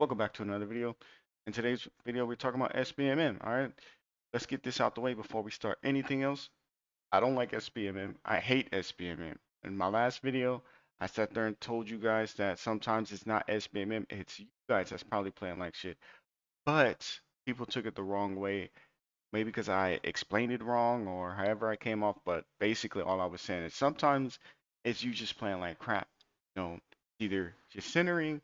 Welcome back to another video. In today's video, we're talking about SBMM. All right, let's get this out the way before we start anything else. I don't like SBMM. I hate SBMM. In my last video, I sat there and told you guys that sometimes it's not SBMM, it's you guys that's probably playing like shit. But people took it the wrong way, maybe because I explained it wrong or however I came off. But basically, all I was saying is sometimes it's you just playing like crap. Either you're centering,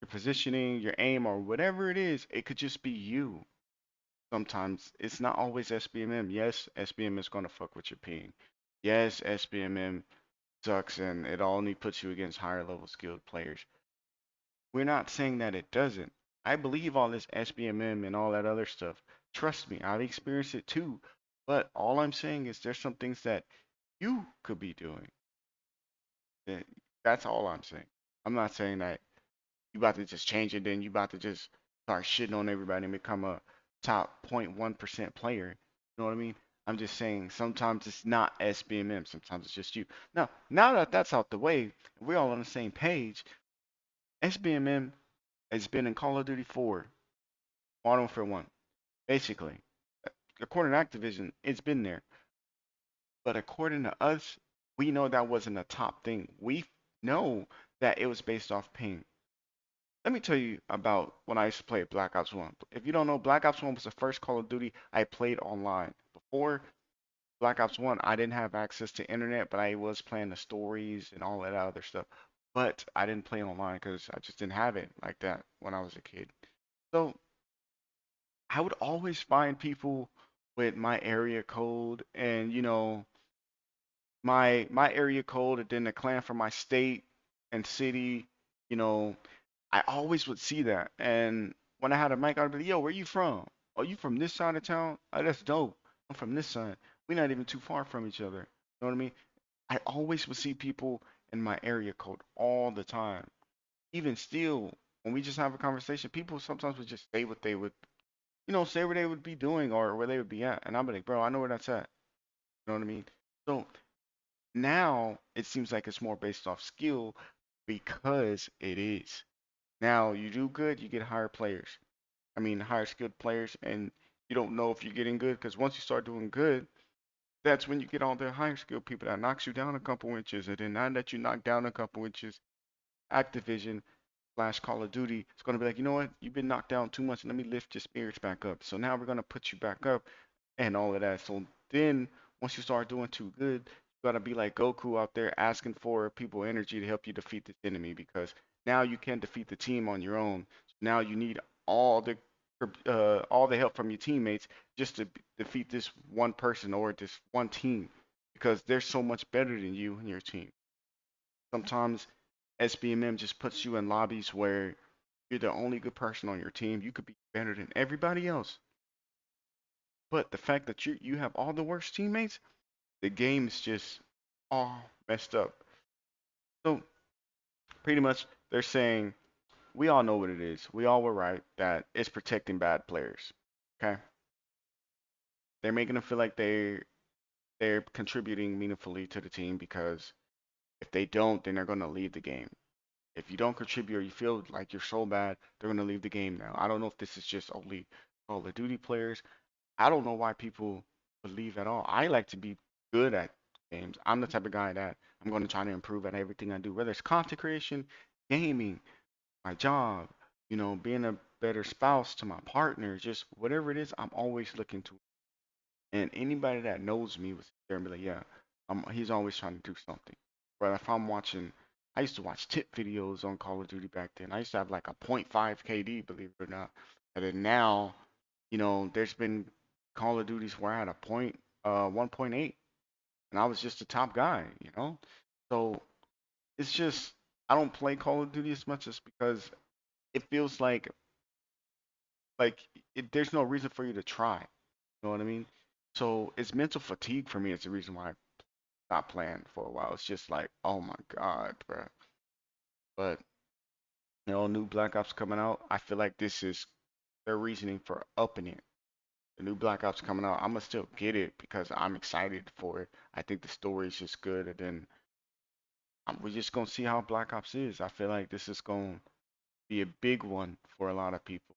your positioning, your aim, or whatever it is, it could just be you. Sometimes it's not always SBMM. Yes, SBM is going to fuck with your ping. Yes, SBMM sucks and it only puts you against higher level skilled players. We're not saying that it doesn't. I believe all this SBMM and all that other stuff. Trust me, I've experienced it too. But all I'm saying is there's some things that you could be doing. Eh, That's all I'm saying. I'm not saying that you about to just change it, then you about to just start shitting on everybody and become a top 0.1% player. You know what I mean? I'm just saying sometimes it's not SBMM, sometimes it's just you. Now that that's out the way, we're all on the same page. SBMM has been in Call of Duty 4, Modern Warfare 1, basically. According to Activision, it's been there. But according to us, we know that wasn't a top thing. We know that it was based off ping. Let me tell you about when I used to play Black Ops 1. If you don't know, Black Ops 1 was the first Call of Duty I played online. Before Black Ops 1, I didn't have access to internet, but I was playing the stories and all that other stuff. But I didn't play online because I just didn't have it like that when I was a kid. So I would always find people with my area code and my area code and then the clan for my state and city, you know, I always would see that. And when I had a mic, I'd be like, yo, where you from? Oh, you from this side of town? Oh, that's dope. I'm from this side. We're not even too far from each other. You know what I mean? I always would see people in my area code all the time. Even still, when we just have a conversation, people sometimes would just say what they would, say what they would be doing or where they would be at. And I'd be like, bro, I know where that's at. You know what I mean? So now it seems like it's more based off skill because it is. Now you do good, you get higher players. I mean, higher skilled players, and you don't know if you're getting good because once you start doing good, that's when you get all the higher skilled people that knocks you down a couple inches, and then now that you knock down a couple inches, Activision slash Call of Duty is going to be like, you know what, you've been knocked down too much. Let me lift your spirits back up. So now we're going to put you back up and all of that. So then once you start doing too good, you gotta be like Goku out there asking for people energy to help you defeat this enemy because now you can't defeat the team on your own. So now you need all the help from your teammates just to defeat this one person or this one team because they're so much better than you and your team. Sometimes SBMM just puts you in lobbies where you're the only good person on your team. You could be better than everybody else, but the fact that you have all the worst teammates, the game's just all messed up. So pretty much they're saying we all know what it is. We all were right that it's protecting bad players. Okay? They're making them feel like they're contributing meaningfully to the team because if they don't, then they're gonna leave the game. If you don't contribute or you feel like you're so bad, they're gonna leave the game now. I don't know if this is just only Call of Duty players. I don't know why people believe at all. I like to be good at games. I'm the type of guy that I'm going to try to improve at everything I do, whether it's content creation, gaming, my job, being a better spouse to my partner, just whatever it is, I'm always looking to. And anybody that knows me was there and be like, yeah, he's always trying to do something. But if I'm watching, I used to watch tip videos on Call of Duty back then. I used to have like a point 0.5 KD, believe it or not. And then now there's been Call of Duties where I had a 1.8, and I was just the top guy. So it's just I don't play Call of Duty as much just because it feels like there's no reason for you to try. You know what I mean? So it's mental fatigue for me. It's the reason why I stopped playing for a while. It's just like, oh my God, bro. But new Black Ops coming out. I feel like this is their reasoning for upping it. The new Black Ops coming out, I'm gonna still get it because I'm excited for it. I think the story is just good, and then we're just gonna see how Black Ops is. I feel like this is going. be a big one for a lot of people.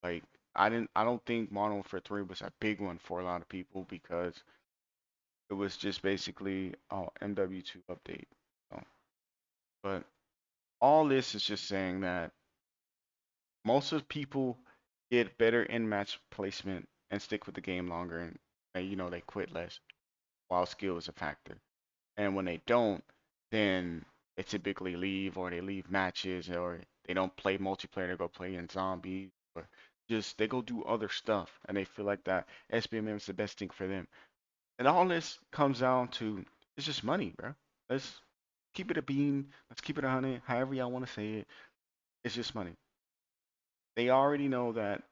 Like I don't think Modern Warfare 3 was a big one for a lot of people because it was just basically MW2 update. So, but all this is just saying that most of the people get better in match placement and stick with the game longer, and they quit less while skill is a factor. And when they don't, then they typically leave, or they leave matches, or they don't play multiplayer. They go play in zombies, or just they go do other stuff, and they feel like that SBMM is the best thing for them. And all this comes down to it's just money, bro. Let's keep it a bean. Let's keep it 100. However y'all want to say it, it's just money. They already know that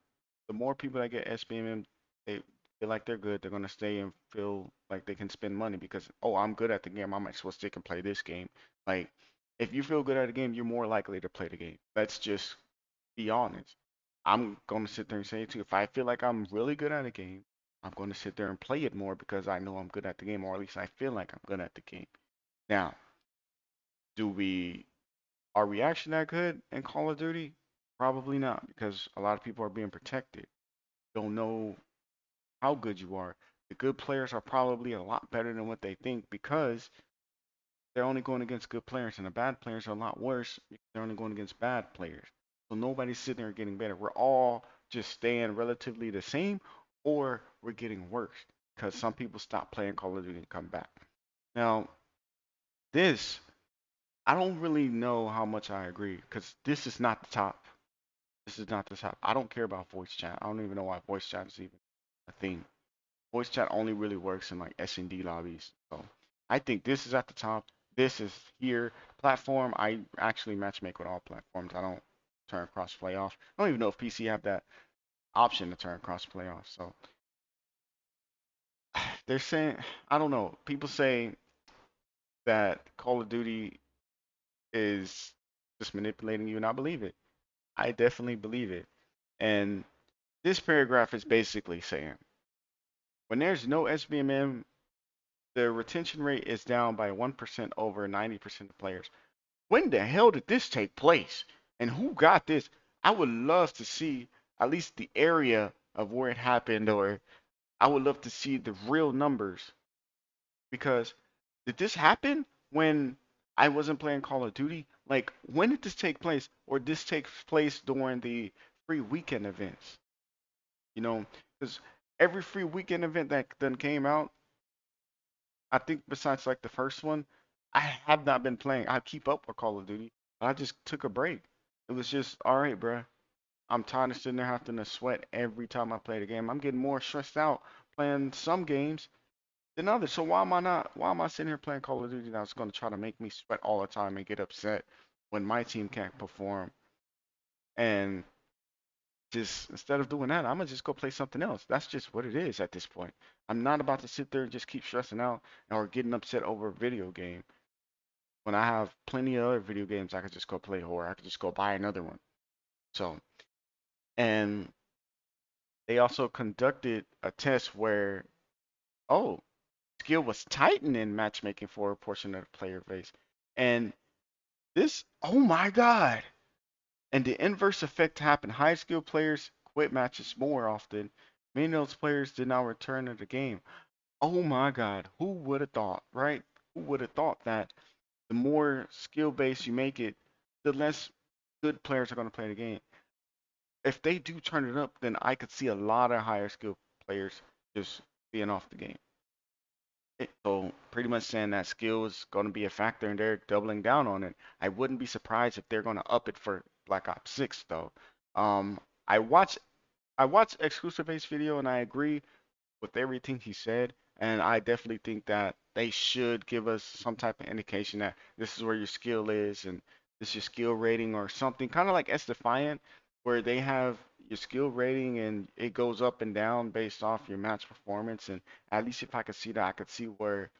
the more people that get SBMM, they feel like they're good. They're gonna stay and feel like they can spend money because I'm good at the game. I might as well stick and play this game. Like if you feel good at a game, you're more likely to play the game. Let's just be honest. I'm gonna sit there and say it too. If I feel like I'm really good at a game, I'm gonna sit there and play it more because I know I'm good at the game, or at least I feel like I'm good at the game. Now, do we are we actually that good in Call of Duty? Probably not, because a lot of people are being protected. Don't know how good you are. The good players are probably a lot better than what they think because they're only going against good players, and the bad players are a lot worse because they're only going against bad players. So nobody's sitting there getting better. We're all just staying relatively the same, or we're getting worse because some people stop playing Call of Duty and come back. Now, this, I don't really know how much I agree because this is not the top. This is not the top. I don't care about voice chat. I don't even know why voice chat is even a thing. Voice chat only really works in like S&D lobbies. So I think this is at the top. This is here. Platform, I actually matchmake with all platforms. I don't turn cross play off. I don't even know if PC have that option to turn cross play off. So they're saying, I don't know. People say that Call of Duty is just manipulating you, and I believe it. I definitely believe it. And this paragraph is basically saying when there's no SBMM, the retention rate is down by 1% over 90% of players. When the hell did this take place? And who got this? I would love to see at least the area of where it happened, or I would love to see the real numbers. Because did this happen when I wasn't playing Call of Duty? Like, when did this take place? Or did this take place during the free weekend events? Because every free weekend event that then came out, I think besides like the first one, I have not been playing. I keep up with Call of Duty, but I just took a break. It was just all right, bruh. I'm tired of sitting there having to sweat every time I play the game. I'm getting more stressed out playing some games than others. So why am I not? Why am I sitting here playing Call of Duty that's going to try to make me sweat all the time and get upset when my team can't perform? And just instead of doing that, I'm gonna just go play something else. That's just what it is at this point. I'm not about to sit there and just keep stressing out or getting upset over a video game when I have plenty of other video games I could just go play, or I could just go buy another one. So, and they also conducted a test where, oh, skill was tightened in matchmaking for a portion of the player base. And this, oh my God. And the inverse effect happened. High skill players quit matches more often. Many of those players did not return to the game. Oh my God. Who would have thought, right? Who would have thought that the more skill based you make it, the less good players are going to play the game. If they do turn it up, then I could see a lot of higher skill players just being off the game. So pretty much saying that skill is going to be a factor and they're doubling down on it. I wouldn't be surprised if they're going to up it for Black Ops 6 though. Um, I watched I watched Exclusive Base video and I agree with everything he said, and I definitely think that they should give us some type of indication that this is where your skill is and this is your skill rating or something, kind of like S Defiant, where they have your skill rating and it goes up and down based off your match performance. And at least if I could see that, I could see where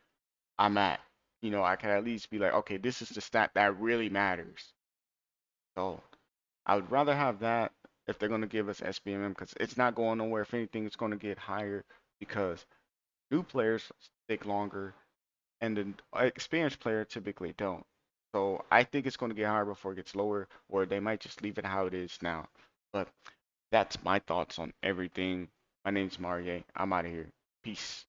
I'm at. I could at least be like, okay, this is the stat that really matters. So I would rather have that if they're going to give us SBMM because it's not going nowhere. If anything, it's going to get higher because new players stick longer, and the experienced player typically don't. So I think it's going to get higher before it gets lower, or they might just leave it how it is now. But that's my thoughts on everything. My name's Marie. I'm out of here. Peace.